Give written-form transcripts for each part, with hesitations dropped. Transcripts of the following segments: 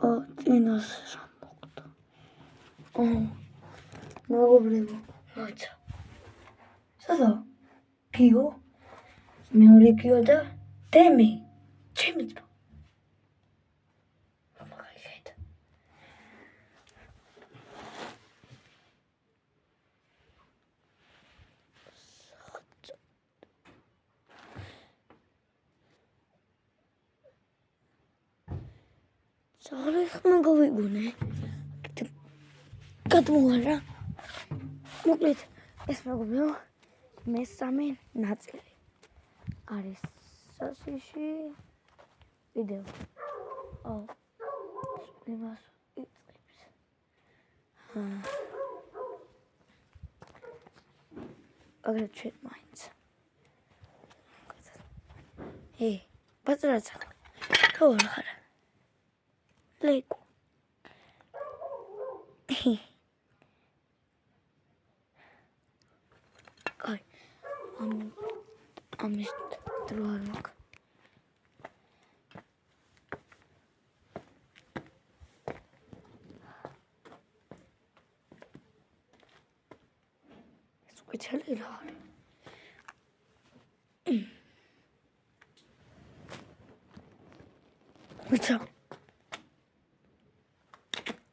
წინას რა მოხდა? მეგობრებო, მოიცა. სადა? გიო? მეორე გიო და დემი. ჩემი ძმა. მაგალითად. Зараз მოგავიგონე. გადმოვარა. მოკლედ, ეს მეგობრებო, მესამე ნაწილი. არის სასიში ვიდეო. იმას იწყებს. აგრეთ ჩვენ მაინც. ბაწრაცა. თორ ხარ. ლეკო. აი. ამის დრო არ მაქვს. Speciali რა არის? ვიცა?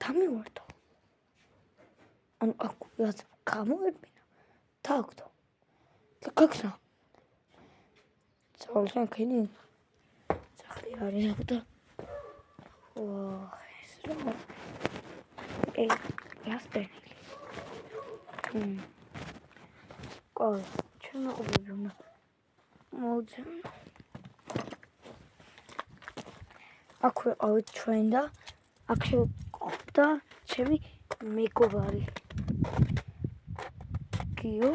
დამივარდო. ანუ აქ რაც გამოერბინა. თაგვდო. გაქნა. წავლენ ქენი. ძახრი არის აქ და. ეს რა? გასტენილი. კოლ, ჩვენ მოგები უნდა მოვძებნო. აქ ვიყავით ჩვენ და აქ შევყვდა ჩემი მეგობარი. გიო.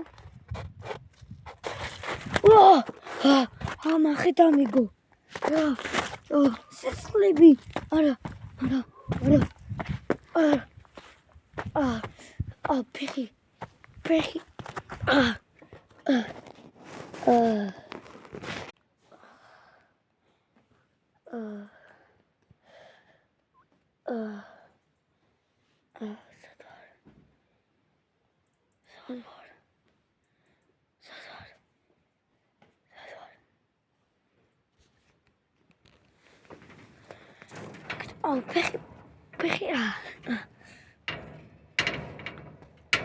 ამახეთ ამიგო. სესლები. არა. ფეხი. ფეხი.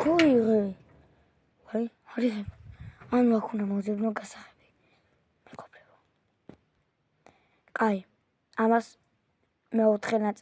კოიღე. არის. ანუ აქ უნდა მოვძებნო გასაღები. მეგობრებო. კაი. ამას მეოთხე ნაწილი